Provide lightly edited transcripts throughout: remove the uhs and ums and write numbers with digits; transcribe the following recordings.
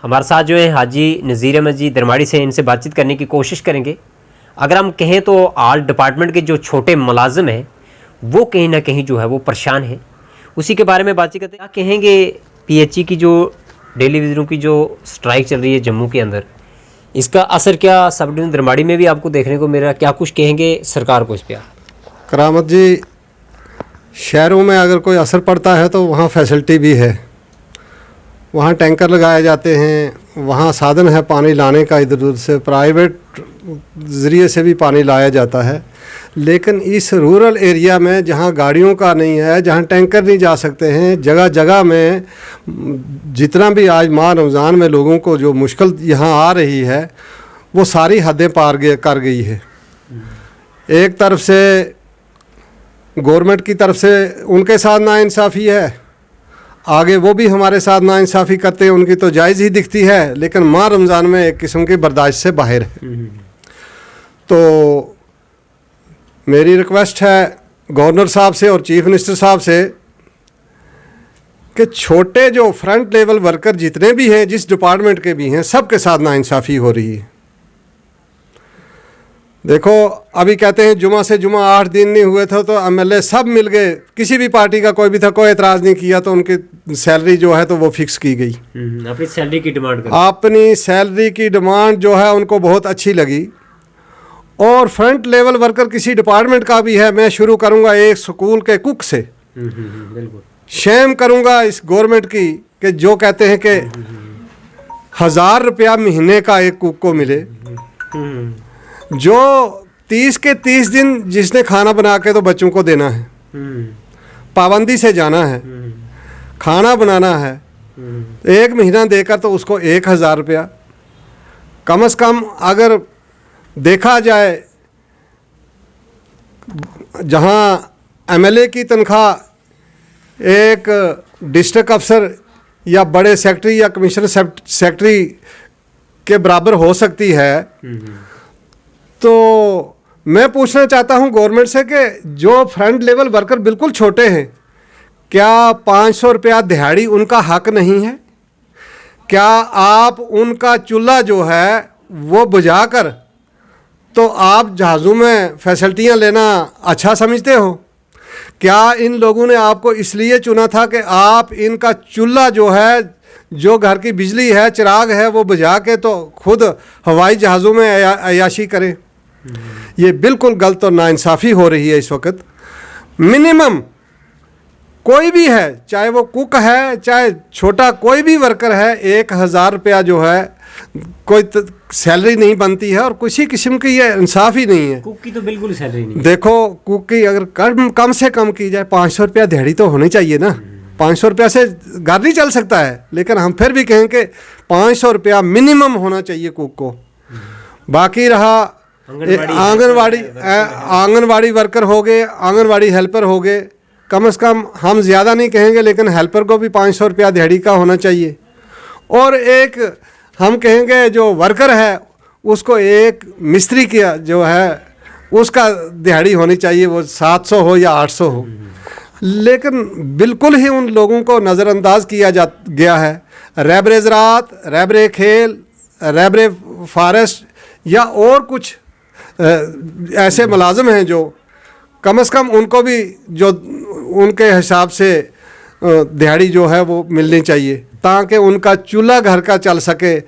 हमारे साथ जो है हाजी नज़ीर अहमद जी दरमाड़ी से, इनसे बातचीत करने की कोशिश करेंगे। अगर हम कहें तो आल डिपार्टमेंट के जो छोटे मुलाजिम हैं वो कहीं ना कहीं जो है वो परेशान हैं, उसी के बारे में बातचीत करते हैं। क्या कहेंगे पीएचई की जो डेली विजरों की जो स्ट्राइक चल रही है जम्मू के अंदर, इसका असर क्या सब डिवीजन दरमाड़ी में भी आपको देखने को मिल रहा है? क्या कुछ कहेंगे सरकार को इस पर? करामत जी, शहरों में अगर कोई असर पड़ता है तो वहाँ फैसिलिटी भी है, वहाँ टैंकर लगाए जाते हैं, वहाँ साधन है पानी लाने का, इधर उधर से प्राइवेट ज़रिए से भी पानी लाया जाता है। लेकिन इस रूरल एरिया में जहाँ गाड़ियों का नहीं है, जहाँ टैंकर नहीं जा सकते हैं, जगह जगह में जितना भी आज माह रमज़ान में लोगों को जो मुश्किल यहाँ आ रही है वो सारी हदें पार कर गई है। एक तरफ से गवर्नमेंट की तरफ से उनके साथ नाइंसाफ़ी है, आगे वो भी हमारे साथ नाइंसाफ़ी करते हैं, उनकी तो जायज़ ही दिखती है, लेकिन माह रमज़ान में एक किस्म की बर्दाश्त से बाहर है। तो मेरी रिक्वेस्ट है गवर्नर साहब से और चीफ मिनिस्टर साहब से कि छोटे जो फ्रंट लेवल वर्कर जितने भी हैं, जिस डिपार्टमेंट के भी हैं, सबके साथ नाइंसाफ़ी हो रही है। देखो, अभी कहते हैं जुमा से जुमा 8 दिन नहीं हुए थे तो एमएलए सब मिल गए, किसी भी पार्टी का कोई भी था, कोई एतराज़ नहीं किया, तो उनकी सैलरी जो है तो वो फिक्स की गई। अपनी सैलरी की डिमांड अपनी सैलरी की डिमांड जो है उनको बहुत अच्छी लगी। और फ्रंट लेवल वर्कर किसी डिपार्टमेंट का भी है, मैं शुरू करूंगा एक स्कूल के कुक से, शेम करूंगा इस गवर्नमेंट की कि जो कहते हैं कि 1000 रुपया महीने का एक कुक को मिले, जो 30 के 30 दिन जिसने खाना बना के तो बच्चों को देना है, पाबंदी से जाना है, खाना बनाना है, एक महीना देकर तो उसको 1000 रुपया कम से कम। अगर देखा जाए जहां एमएलए की तनख्वाह एक डिस्ट्रिक्ट अफसर या बड़े सेक्रेटरी या कमिश्नर सेक्रेटरी के बराबर हो सकती है, तो मैं पूछना चाहता हूं गवर्नमेंट से कि जो फ्रंट लेवल वर्कर बिल्कुल छोटे हैं, क्या 500 रुपया दिहाड़ी उनका हक नहीं है? क्या आप उनका चूल्हा जो है वो बुझाकर तो आप जहाज़ों में फैसिलिटियां लेना अच्छा समझते हो? क्या इन लोगों ने आपको इसलिए चुना था कि आप इनका चूल्हा जो है, जो घर की बिजली है, चिराग है, वो बुझा के तो खुद हवाई जहाज़ों में अयाशी करें? ये बिल्कुल गलत और नाइंसाफ़ी हो रही है इस वक्त। मिनिमम कोई भी है, चाहे वो कुक है, चाहे छोटा कोई भी वर्कर है, 1000 रुपया जो है कोई सैलरी नहीं बनती है, और किसी किस्म की ये इंसाफ ही नहीं है। कुक की तो बिल्कुल सैलरी नहीं। देखो, कुक की अगर कम से कम की जाए 500 रुपया दिहाड़ी तो होनी चाहिए ना। 500 रुपया से घर नहीं चल सकता है, लेकिन हम फिर भी कहें कि 500 रुपया मिनिमम होना चाहिए कुक को। बाकी रहा आंगनवाड़ी वर्कर हो गए, आंगनवाड़ी हेल्पर हो गए, कम से कम हम ज़्यादा नहीं कहेंगे, लेकिन हेल्पर को भी 500 रुपया दिहाड़ी का होना चाहिए। और एक हम कहेंगे जो वर्कर है उसको, एक मिस्त्री का जो है उसका दिहाड़ी होनी चाहिए, वो 700 हो या 800 हो। लेकिन बिल्कुल ही उन लोगों को नज़रअंदाज किया गया है। रहबरे ज़राअत, रहबरे खेल, रहबरे फॉरेस्ट या और कुछ ऐसे मुलाजिम हैं जो कम से कम उनको भी जो उनके हिसाब से दिहाड़ी जो है वो मिलनी चाहिए, ताकि उनका चूल्हा घर का चल सके।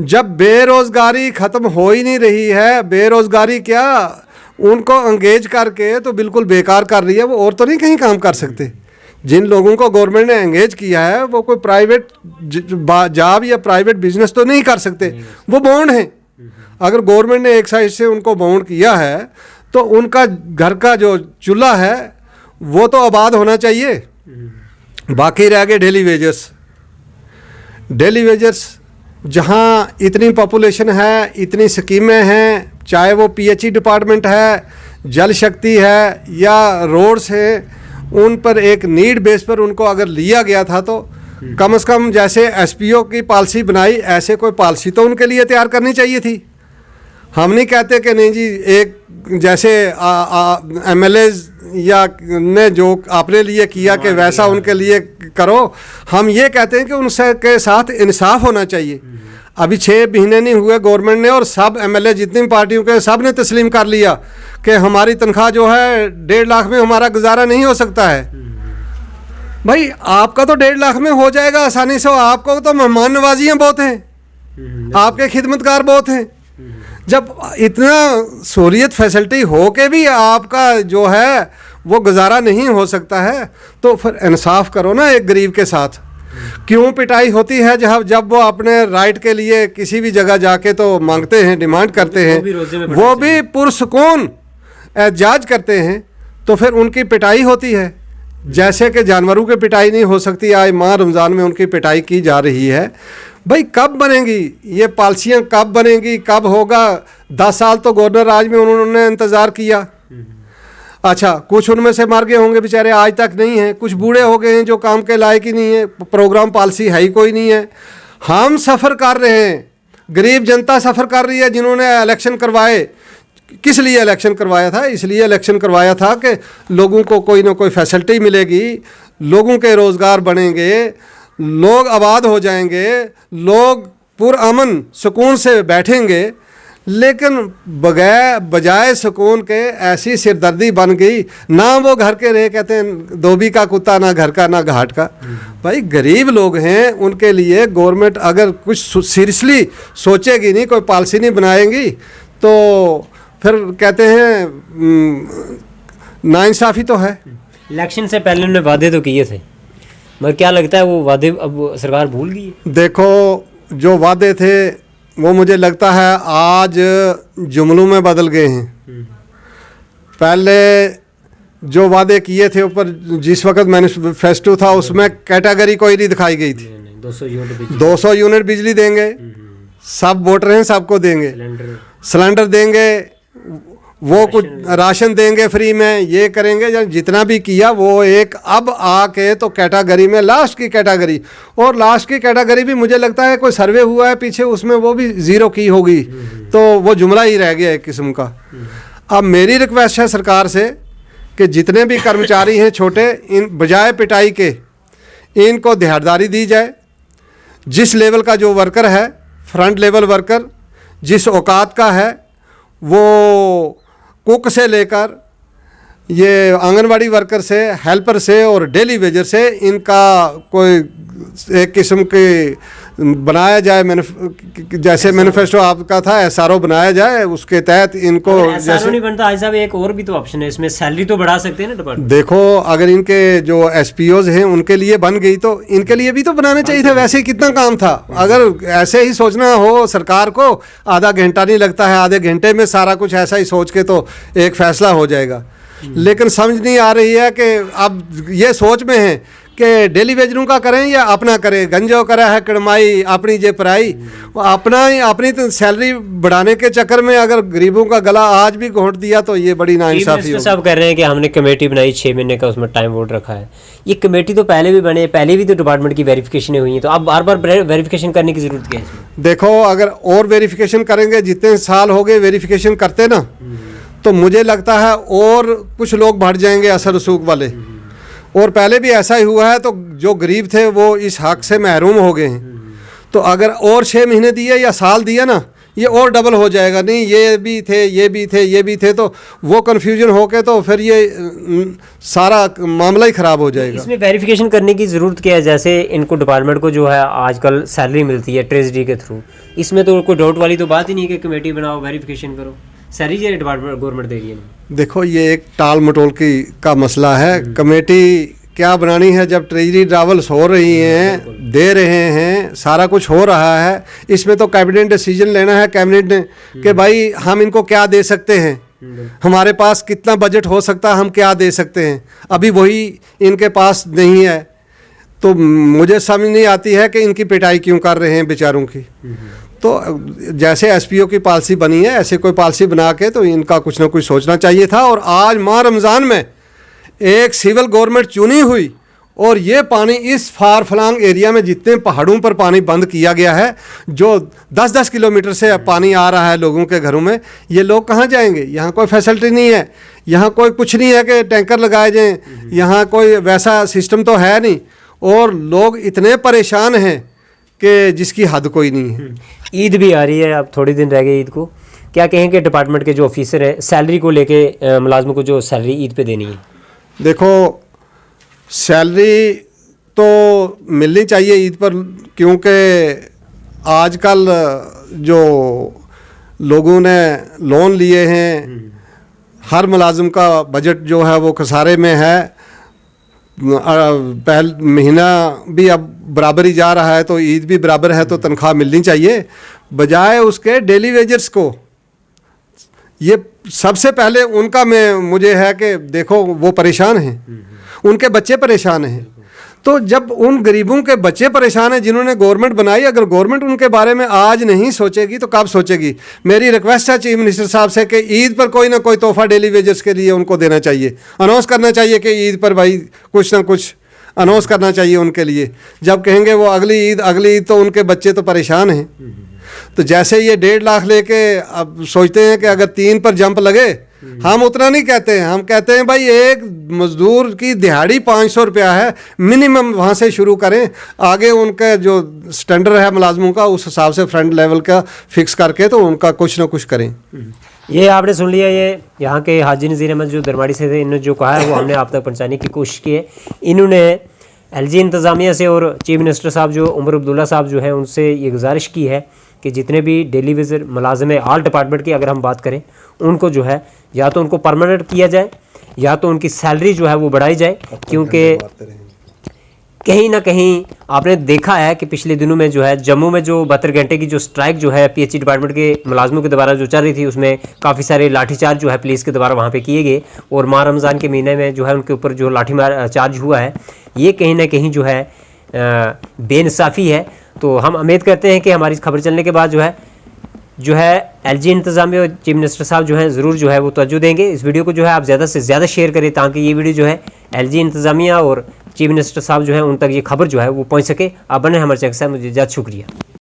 जब बेरोज़गारी ख़त्म हो ही नहीं रही है, बेरोज़गारी क्या उनको एंगेज करके तो बिल्कुल बेकार कर रही है, वो और तो नहीं कहीं काम कर सकते। जिन लोगों को गवर्नमेंट ने एंगेज किया है वो कोई प्राइवेट जॉब या प्राइवेट बिजनेस तो नहीं कर सकते, वो बॉन्ड हैं। अगर गवर्नमेंट ने एक साइड से उनको बाउंड किया है तो उनका घर का जो चूल्हा है वो तो आबाद होना चाहिए। बाकी रह गए डेली वेजर्स। डेली वेजर्स जहाँ इतनी पॉपुलेशन है, इतनी स्कीमें हैं, चाहे वो पीएचई डिपार्टमेंट है, जल शक्ति है या रोड्स हैं, उन पर एक नीड बेस पर उनको अगर लिया गया था तो कम से कम जैसे एसपीओ की पॉलिसी बनाई, ऐसे कोई पॉलिसी तो उनके लिए तैयार करनी चाहिए थी। हम नहीं कहते कि नहीं जी, एक जैसे एमएलएज या ने जो अपने लिए किया कि वैसा उनके लिए करो। हम ये कहते हैं कि उनसे के साथ इंसाफ होना चाहिए। अभी 6 महीने नहीं हुए गवर्नमेंट ने, और सब एमएलए जितनी भी पार्टियों के सब ने तस्लीम कर लिया कि हमारी तनख्वाह जो है 1.5 लाख में हमारा गुजारा नहीं हो सकता है। भाई आपका तो 1.5 लाख में हो जाएगा आसानी से, आपको तो मेहमान नवाजियाँ बहुत हैं, आपके खिदमतगार बहुत हैं। जब इतना सहूलियत फैसिलिटी हो के भी आपका जो है वो गुजारा नहीं हो सकता है, तो फिर इंसाफ करो ना एक गरीब के साथ। क्यों पिटाई होती है जब वो अपने राइट के लिए किसी भी जगह जाके तो मांगते हैं, डिमांड करते हैं, वो भी पुरसुकून एहतजाज करते हैं, तो फिर उनकी पिटाई होती है। जैसे कि जानवरों की पिटाई नहीं हो सकती, आज माह रमज़ान में उनकी पिटाई की जा रही है। भाई कब बनेंगी ये पॉलिसियाँ, कब बनेंगी, कब होगा? 10 साल तो गवर्नर राज में उन्होंने इंतज़ार किया। अच्छा, कुछ उनमें से मर गए होंगे बेचारे, आज तक नहीं है। कुछ बूढ़े हो गए हैं जो काम के लायक ही नहीं है, प्रोग्राम पॉलिसी है ही कोई नहीं है। हम सफ़र कर रहे हैं, गरीब जनता सफ़र कर रही है। जिन्होंने इलेक्शन करवाए, किस लिए इलेक्शन करवाया था? इसलिए इलेक्शन करवाया था कि लोगों को कोई ना कोई फैसिलिटी मिलेगी, लोगों के रोज़गार बनेंगे, लोग आबाद हो जाएंगे, लोग पुरअमन सुकून से बैठेंगे। लेकिन बजाय सुकून के ऐसी सिरदर्दी बन गई, ना वो घर के रहे, कहते हैं धोबी का कुत्ता, ना घर का ना घाट का। भाई गरीब लोग हैं, उनके लिए गवर्नमेंट अगर कुछ सीरियसली सोचेगी नहीं, कोई पॉलिसी नहीं बनाएगी, तो फिर कहते हैं नाइंसाफ़ी तो है। इलेक्शन से पहले उन्होंने वादे तो किए थे, मगर क्या लगता है वो वादे अब सरकार भूल गई है? देखो, जो वादे थे वो मुझे लगता है आज जुमलों में बदल गए हैं। पहले जो वादे किए थे ऊपर, जिस वक्त मैनिफेस्टो था, उसमें कैटेगरी कोई नहीं दिखाई गई थी। 200 यूनिट बिजली देंगे, सब वोटर हैं, सबको देंगे। सिलेंडर देंगे, वो कुछ राशन देंगे फ्री में, ये करेंगे। जब जितना भी किया वो एक अब आके तो कैटेगरी में लास्ट की कैटेगरी, और लास्ट की कैटेगरी भी मुझे लगता है कोई सर्वे हुआ है पीछे, उसमें वो भी 0 की होगी, तो वो जुमला ही रह गया एक किस्म का। अब मेरी रिक्वेस्ट है सरकार से कि जितने भी कर्मचारी हैं छोटे, इन बजाय पिटाई के इनको दिहाड़ीदारी दी जाए। जिस लेवल का जो वर्कर है, फ्रंट लेवल वर्कर जिस औकात का है, वो कुक से लेकर ये आंगनवाड़ी वर्कर से, हेल्पर से और डेली वेजर से, इनका कोई एक किस्म के बनाया जाए, जैसे मैनिफेस्टो आपका था एसआरओ बनाया जाए, उसके तहत इनको जैसे नहीं बनता। आज साहब एक और भी तो ऑप्शन है इसमें, सैलरी तो बढ़ा सकते हैं ना डिपार्टमेंट। देखो, अगर इनके जो एसपीओज हैं उनके लिए बन गई तो इनके लिए भी तो बनाना चाहिए था। वैसे ही कितना काम था। अगर ऐसे ही सोचना हो सरकार को, आधा घंटा नहीं लगता है, आधे घंटे में सारा कुछ ऐसा ही सोच के तो एक फैसला हो जाएगा। लेकिन समझ नहीं आ रही है कि अब ये सोच में है कि डेली वेजरों का करें या अपना करें। गंजो करा है कड़माई, अपनी जे पराई। अपनी तो सैलरी बढ़ाने के चक्कर में अगर गरीबों का गला आज भी घोंट दिया तो ये बड़ी नाइंसाफी है। सब कह रहे हैं कि हमने कमेटी बनाई 6 महीने का, उसमें टाइम वोट रखा है। ये कमेटी तो पहले भी बने, पहले भी तो डिपार्टमेंट की वेरिफिकेशन हुई है, तो अब बार बार वेरिफिकेशन करने की जरूरत क्या है? देखो, अगर और वेरिफिकेशन करेंगे, जितने साल हो गए वेरिफिकेशन करते ना, तो मुझे लगता है और कुछ लोग बढ़ जाएंगे असर रसूख वाले। और पहले भी ऐसा ही हुआ है, तो जो गरीब थे वो इस हक से महरूम हो गए हैं। तो अगर और 6 महीने दिए या साल दिया ना, ये और डबल हो जाएगा। नहीं, ये भी थे, ये भी थे, ये भी थे, तो वो कन्फ्यूजन होके तो फिर ये सारा मामला ही ख़राब हो जाएगा। इसमें वेरिफिकेशन करने की ज़रूरत क्या है? जैसे इनको डिपार्टमेंट को जो है आजकल सैलरी मिलती है ट्रेजरी के थ्रू, इसमें तो कोई डाउट वाली तो बात ही नहीं है कि कमेटी बनाओ, वेरिफिकेशन करो। सैलरी जो डिपार्टमेंट गवर्नमेंट दे रही है। देखो, ये एक टाल मटोल का मसला है। कमेटी क्या बनानी है जब ट्रेजरी ट्रैवल्स हो रही हैं, दे रहे हैं, सारा कुछ हो रहा है। इसमें तो कैबिनेट डिसीजन लेना है कैबिनेट ने कि भाई हम इनको क्या दे सकते हैं, हमारे पास कितना बजट हो सकता है, हम क्या दे सकते हैं। अभी वही इनके पास नहीं है, तो मुझे समझ नहीं आती है कि इनकी पिटाई क्यों कर रहे हैं बेचारों की। तो जैसे एसपीओ की पॉलिसी बनी है, ऐसे कोई पॉलिसी बना के तो इनका कुछ ना कुछ सोचना चाहिए था। और आज माह रमज़ान में एक सिविल गवर्नमेंट चुनी हुई और ये पानी इस फार फ्लांग एरिया में जितने पहाड़ों पर पानी बंद किया गया है, जो 10-10 किलोमीटर से पानी आ रहा है लोगों के घरों में, ये लोग कहाँ जाएंगे? यहाँ कोई फैसिलिटी नहीं है, यहाँ कोई कुछ नहीं है कि टैंकर लगाए जाएं, यहाँ कोई वैसा सिस्टम तो है नहीं, और लोग इतने परेशान हैं कि जिसकी हद कोई नहीं है। ईद भी आ रही है, अब थोड़े दिन रह गए ईद को, क्या कहेंगे डिपार्टमेंट के जो ऑफिसर हैं सैलरी को लेके, मुलाजमों को जो सैलरी ईद पे देनी है? देखो, सैलरी तो मिलनी चाहिए ईद पर, क्योंकि आजकल जो लोगों ने लोन लिए हैं, हर मुलाजिम का बजट जो है वो खसारे में है। पहल महीना भी अब बराबर ही जा रहा है, तो ईद भी बराबर है, तो तनख्वाह मिलनी चाहिए। बजाय उसके डेली वेजर्स को, ये सबसे पहले उनका मुझे है कि देखो वो परेशान हैं, उनके बच्चे परेशान हैं। तो जब उन गरीबों के बच्चे परेशान हैं जिन्होंने गवर्नमेंट बनाई, अगर गवर्नमेंट उनके बारे में आज नहीं सोचेगी तो कब सोचेगी? मेरी रिक्वेस्ट है चीफ मिनिस्टर साहब से कि ईद पर कोई ना कोई तोहफा डेली वेजर्स के लिए उनको देना चाहिए, अनाउंस करना चाहिए कि ईद पर भाई कुछ ना कुछ अनाउंस करना चाहिए उनके लिए। जब कहेंगे वो अगली ईद, तो उनके बच्चे तो परेशान हैं। तो जैसे ये 1.5 लाख लेके अब सोचते हैं कि अगर 3 पर जंप लगे, हम उतना नहीं कहते हैं, हम कहते हैं भाई एक मजदूर की दिहाड़ी 500 रुपया है मिनिमम, वहाँ से शुरू करें, आगे उनका जो स्टैंडर्ड है मुलाजमों का उस हिसाब से फ्रंट लेवल का फिक्स करके तो उनका कुछ ना कुछ करें। ये आपने सुन लिया, ये यहाँ के हाजी नज़ीर अहमद जो दरमाड़ी से थे, इन्होंने जो कहा है वो हमने आप तक पहुँचाने की कोशिश की है। इन्होंने एलजी इंतज़ामिया से और चीफ मिनिस्टर साहब जो उमर अब्दुल्ला साहब जो हैं उनसे ये गुजारिश की है कि जितने भी डेली वेजर मुलाजिम है ऑल डिपार्टमेंट की अगर हम बात करें, उनको जो है या तो उनको परमानेंट किया जाए या तो उनकी सैलरी जो है वो बढ़ाई जाए, क्योंकि कहीं ना कहीं आपने देखा है कि पिछले दिनों में जो है जम्मू में जो 72 घंटे की जो स्ट्राइक जो है पीएचई डिपार्टमेंट के मुलाजमों के द्वारा जो चल रही थी, उसमें काफ़ी सारे लाठीचार्ज जो है पुलिस के द्वारा वहाँ पे किए गए, और माह रमज़ान के महीने में जो है उनके ऊपर जो लाठी चार्ज हुआ है, ये कहीं ना कहीं जो है बेइंसाफ़ी है। तो हम उम्मीद करते हैं कि हमारी खबर चलने के बाद जो है एलजी इंतज़ामिया और चीफ मिनिस्टर साहब जो हैं ज़रूर जो है वो तवज्जो देंगे। इस वीडियो को जो है आप ज़्यादा से ज़्यादा शेयर करें ताकि ये वीडियो जो है एलजी इंतज़ामिया और चीफ मिनिस्टर साहब जो है उन तक ये खबर जो है वो पहुंच सके। आप बने हमारे चैनल से, मुझे ज़्यादा शुक्रिया।